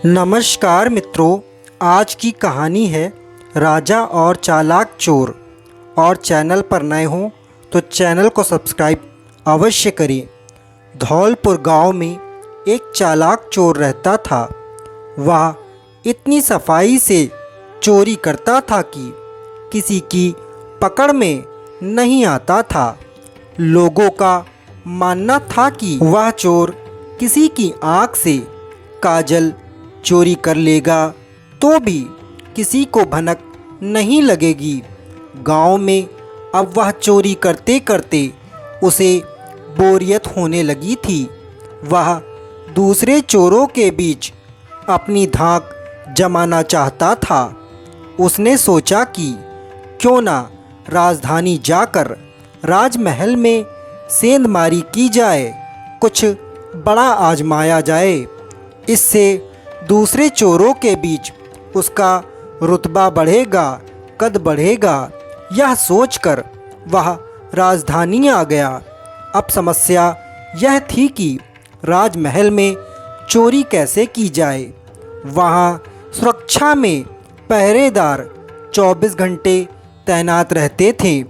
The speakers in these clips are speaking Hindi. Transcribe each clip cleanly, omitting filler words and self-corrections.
नमस्कार मित्रों, आज की कहानी है राजा और चालाक चोर। और चैनल पर नए हों तो चैनल को सब्सक्राइब अवश्य करें। धौलपुर गांव में एक चालाक चोर रहता था। वह इतनी सफाई से चोरी करता था कि किसी की पकड़ में नहीं आता था। लोगों का मानना था कि वह चोर किसी की आँख से काजल चोरी कर लेगा तो भी किसी को भनक नहीं लगेगी। गांव में अब वह चोरी करते करते उसे बोरियत होने लगी थी। वह दूसरे चोरों के बीच अपनी धाक जमाना चाहता था। उसने सोचा कि क्यों ना राजधानी जाकर राजमहल में सेंधमारी की जाए, कुछ बड़ा आजमाया जाए। इससे दूसरे चोरों के बीच उसका रुतबा बढ़ेगा, कद बढ़ेगा। यह सोचकर वह राजधानी आ गया। अब समस्या यह थी कि राजमहल में चोरी कैसे की जाए। वहाँ सुरक्षा में पहरेदार 24 घंटे तैनात रहते थे।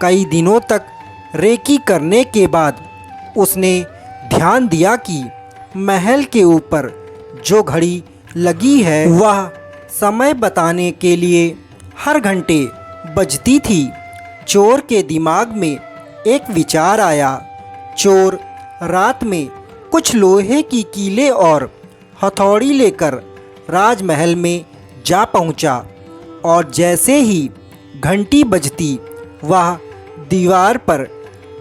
कई दिनों तक रेकी करने के बाद उसने ध्यान दिया कि महल के ऊपर जो घड़ी लगी है वह समय बताने के लिए हर घंटे बजती थी। चोर के दिमाग में एक विचार आया। चोर रात में कुछ लोहे की कीलें और हथौड़ी लेकर राजमहल में जा पहुंचा और जैसे ही घंटी बजती वह दीवार पर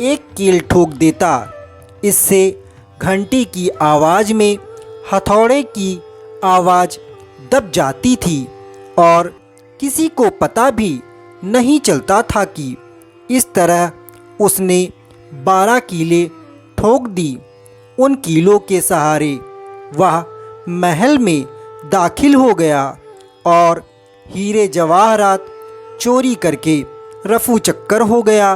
एक कील ठोक देता। इससे घंटी की आवाज़ में हथौड़े की आवाज़ दब जाती थी और किसी को पता भी नहीं चलता था कि इस तरह उसने 12 कीलें ठोक दी। उन कीलों के सहारे वह महल में दाखिल हो गया और हीरे जवाहरात चोरी करके रफू चक्कर हो गया।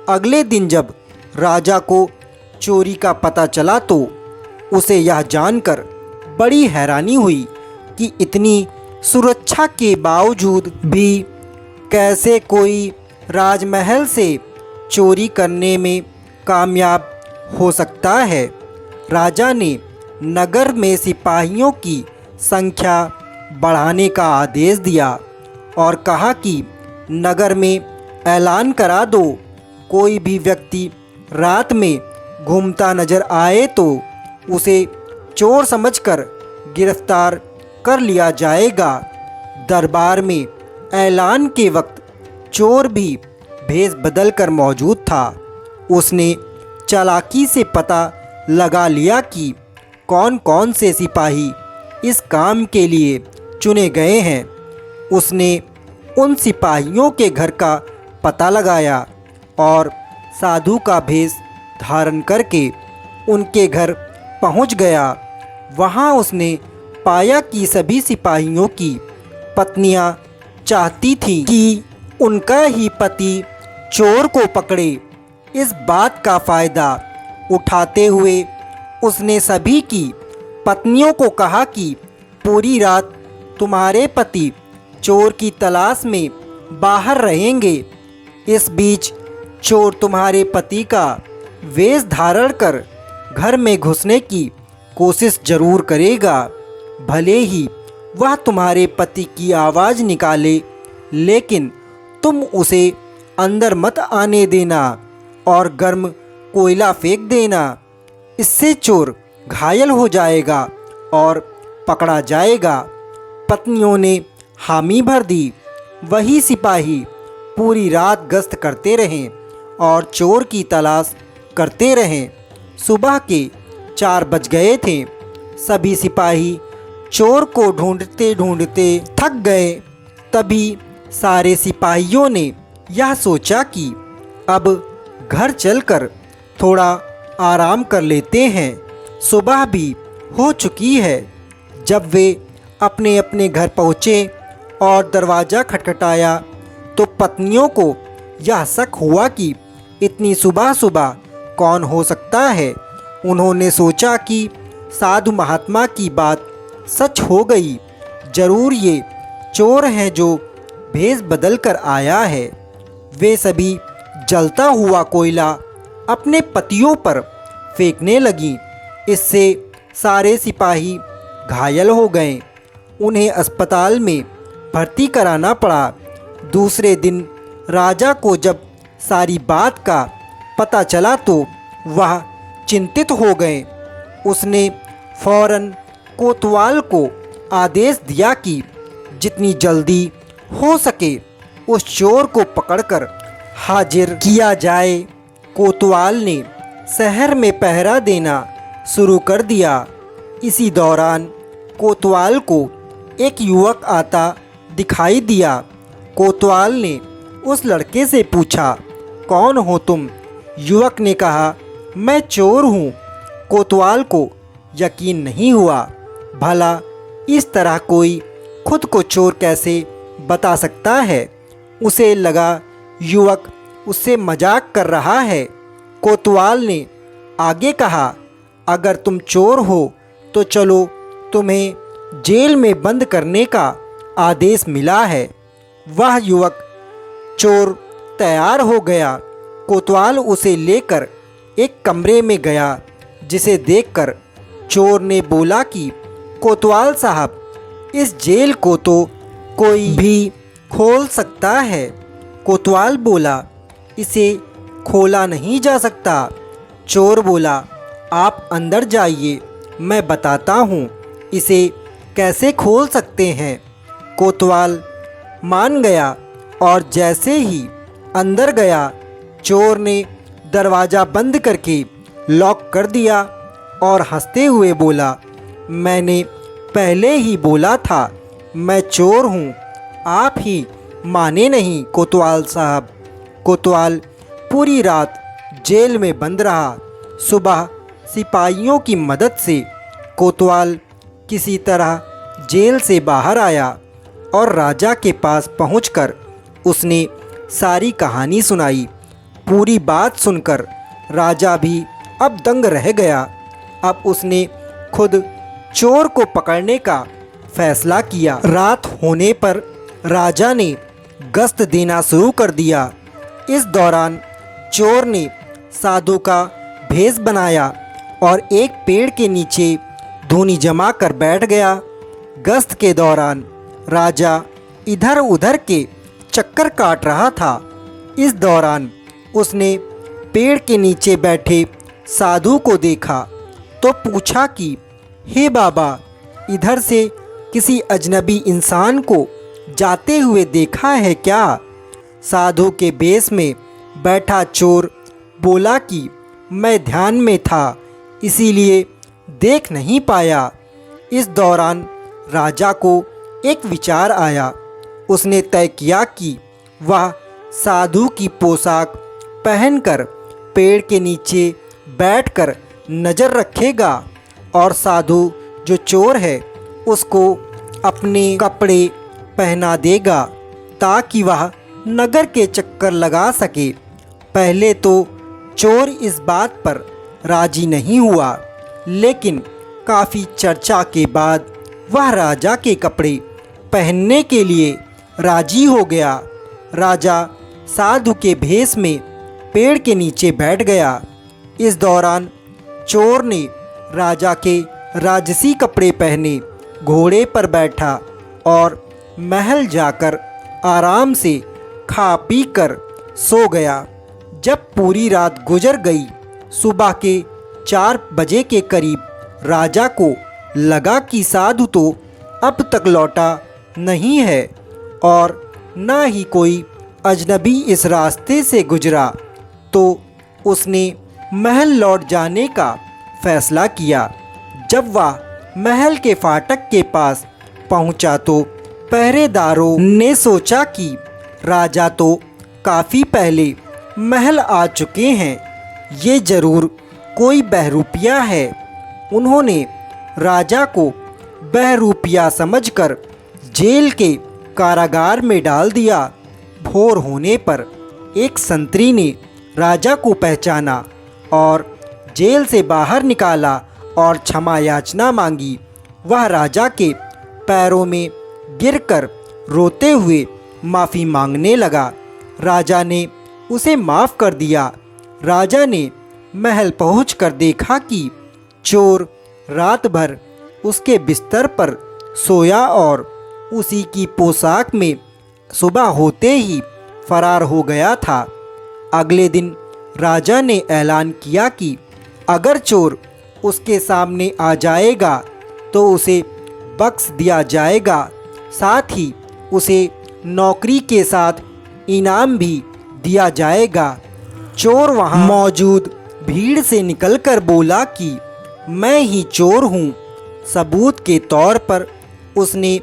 अगले दिन जब राजा को चोरी का पता चला तो उसे यह जानकर बड़ी हैरानी हुई कि इतनी सुरक्षा के बावजूद भी कैसे कोई राजमहल से चोरी करने में कामयाब हो सकता है। राजा ने नगर में सिपाहियों की संख्या बढ़ाने का आदेश दिया और कहा कि नगर में ऐलान करा दो, कोई भी व्यक्ति रात में घूमता नजर आए तो उसे चोर समझकर गिरफ्तार कर लिया जाएगा। दरबार में ऐलान के वक्त चोर भी भेष बदल कर मौजूद था। उसने चालाकी से पता लगा लिया कि कौन कौन से सिपाही इस काम के लिए चुने गए हैं। उसने उन सिपाहियों के घर का पता लगाया और साधु का भेष धारण करके उनके घर पहुंच गया। वहां उसने पाया कि सभी सिपाहियों की पत्नियां चाहती थीं कि उनका ही पति चोर को पकड़े। इस बात का फ़ायदा उठाते हुए उसने सभी की पत्नियों को कहा कि पूरी रात तुम्हारे पति चोर की तलाश में बाहर रहेंगे। इस बीच चोर तुम्हारे पति का वेश धारण कर घर में घुसने की कोशिश जरूर करेगा। भले ही वह तुम्हारे पति की आवाज़ निकाले, लेकिन तुम उसे अंदर मत आने देना और गर्म कोयला फेंक देना। इससे चोर घायल हो जाएगा और पकड़ा जाएगा। पत्नियों ने हामी भर दी। वही सिपाही पूरी रात गश्त करते रहें और चोर की तलाश करते रहें। सुबह के 4 बज गए थे। सभी सिपाही चोर को ढूंढते ढूंढते थक गए। तभी सारे सिपाहियों ने यह सोचा कि अब घर चलकर थोड़ा आराम कर लेते हैं। सुबह भी हो चुकी है। जब वे अपने अपने घर पहुँचे और दरवाज़ा खटखटाया तो पत्नियों को यह शक हुआ कि इतनी सुबह सुबह कौन हो सकता है। उन्होंने सोचा कि साधु महात्मा की बात सच हो गई। जरूर ये चोर हैं जो भेष बदल कर आया है। वे सभी जलता हुआ कोयला अपने पतियों पर फेंकने लगी। इससे सारे सिपाही घायल हो गए। उन्हें अस्पताल में भर्ती कराना पड़ा। दूसरे दिन राजा को जब सारी बात का पता चला तो वह चिंतित हो गए। उसने फौरन कोतवाल को आदेश दिया कि जितनी जल्दी हो सके उस चोर को पकड़कर हाजिर किया जाए। कोतवाल ने शहर में पहरा देना शुरू कर दिया। इसी दौरान कोतवाल को एक युवक आता दिखाई दिया। कोतवाल ने उस लड़के से पूछा, कौन हो तुम? युवक ने कहा, मैं चोर हूँ। कोतवाल को यकीन नहीं हुआ। भला इस तरह कोई खुद को चोर कैसे बता सकता है? उसे लगा युवक उससे मजाक कर रहा है। कोतवाल ने आगे कहा, अगर तुम चोर हो तो चलो, तुम्हें जेल में बंद करने का आदेश मिला है। वह युवक चोर तैयार हो गया। कोतवाल उसे लेकर एक कमरे में गया, जिसे देखकर चोर ने बोला कि कोतवाल साहब, इस जेल को तो कोई भी खोल सकता है। कोतवाल बोला, इसे खोला नहीं जा सकता। चोर बोला, आप अंदर जाइए, मैं बताता हूँ इसे कैसे खोल सकते हैं। कोतवाल मान गया और जैसे ही अंदर गया, चोर ने दरवाज़ा बंद करके लॉक कर दिया और हंसते हुए बोला, मैंने पहले ही बोला था मैं चोर हूँ, आप ही माने नहीं कोतवाल साहब। कोतवाल पूरी रात जेल में बंद रहा। सुबह सिपाहियों की मदद से कोतवाल किसी तरह जेल से बाहर आया और राजा के पास पहुंचकर उसने सारी कहानी सुनाई। पूरी बात सुनकर राजा भी अब दंग रह गया। अब उसने खुद चोर को पकड़ने का फैसला किया। रात होने पर राजा ने गश्त देना शुरू कर दिया। इस दौरान चोर ने साधु का भेष बनाया और एक पेड़ के नीचे धूनी जमा कर बैठ गया। गश्त के दौरान राजा इधर उधर के चक्कर काट रहा था। इस दौरान उसने पेड़ के नीचे बैठे साधु को देखा तो पूछा कि हे बाबा, इधर से किसी अजनबी इंसान को जाते हुए देखा है क्या? साधु के भेष में बैठा चोर बोला कि मैं ध्यान में था, इसीलिए देख नहीं पाया। इस दौरान राजा को एक विचार आया। उसने तय किया कि वह साधु की पोशाक पहनकर पेड़ के नीचे बैठकर नज़र रखेगा और साधु जो चोर है उसको अपने कपड़े पहना देगा ताकि वह नगर के चक्कर लगा सके। पहले तो चोर इस बात पर राजी नहीं हुआ, लेकिन काफ़ी चर्चा के बाद वह राजा के कपड़े पहनने के लिए राजी हो गया। राजा साधु के भेष में पेड़ के नीचे बैठ गया। इस दौरान चोर ने राजा के राजसी कपड़े पहने, घोड़े पर बैठा और महल जाकर आराम से खा पी कर सो गया। जब पूरी रात गुजर गई, सुबह के 4 बजे के करीब राजा को लगा कि साधु तो अब तक लौटा नहीं है और न ही कोई अजनबी इस रास्ते से गुजरा, तो उसने महल लौट जाने का फैसला किया। जब वह महल के फाटक के पास पहुंचा तो पहरेदारों ने सोचा कि राजा तो काफ़ी पहले महल आ चुके हैं, ये जरूर कोई बहरूपिया है। उन्होंने राजा को बहरूपिया समझकर जेल के कारागार में डाल दिया। भोर होने पर एक संतरी ने राजा को पहचाना और जेल से बाहर निकाला और क्षमा याचना मांगी। वह राजा के पैरों में गिरकर रोते हुए माफ़ी मांगने लगा। राजा ने उसे माफ़ कर दिया। राजा ने महल पहुंचकर देखा कि चोर रात भर उसके बिस्तर पर सोया और उसी की पोशाक में सुबह होते ही फरार हो गया था। अगले दिन राजा ने ऐलान किया कि अगर चोर उसके सामने आ जाएगा तो उसे बख्श दिया जाएगा, साथ ही उसे नौकरी के साथ इनाम भी दिया जाएगा। चोर वहां मौजूद भीड़ से निकलकर बोला कि मैं ही चोर हूँ। सबूत के तौर पर उसने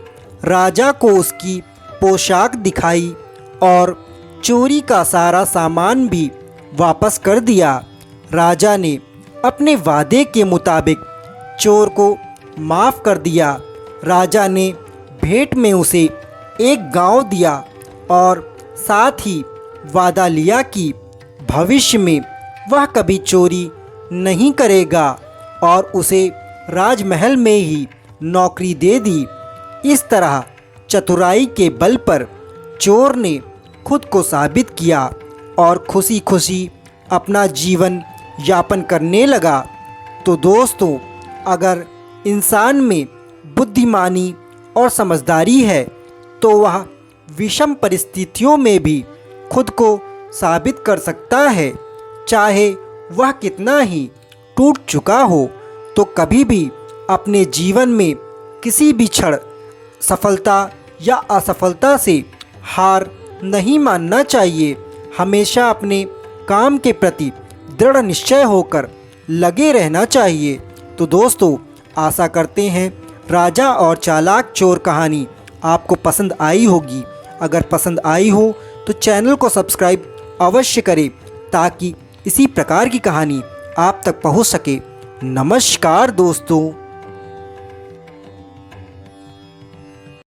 राजा को उसकी पोशाक दिखाई और चोरी का सारा सामान भी वापस कर दिया। राजा ने अपने वादे के मुताबिक चोर को माफ़ कर दिया। राजा ने भेंट में उसे एक गांव दिया और साथ ही वादा लिया कि भविष्य में वह कभी चोरी नहीं करेगा और उसे राजमहल में ही नौकरी दे दी। इस तरह चतुराई के बल पर चोर ने खुद को साबित किया और खुशी खुशी अपना जीवन यापन करने लगा। तो दोस्तों, अगर इंसान में बुद्धिमानी और समझदारी है तो वह विषम परिस्थितियों में भी खुद को साबित कर सकता है। चाहे वह कितना ही टूट चुका हो, तो कभी भी अपने जीवन में किसी भी क्षण सफलता या असफलता से हार नहीं मानना चाहिए। हमेशा अपने काम के प्रति दृढ़ निश्चय होकर लगे रहना चाहिए। तो दोस्तों, आशा करते हैं राजा और चालाक चोर कहानी आपको पसंद आई होगी। अगर पसंद आई हो तो चैनल को सब्सक्राइब अवश्य करें ताकि इसी प्रकार की कहानी आप तक पहुंच सके। नमस्कार दोस्तों।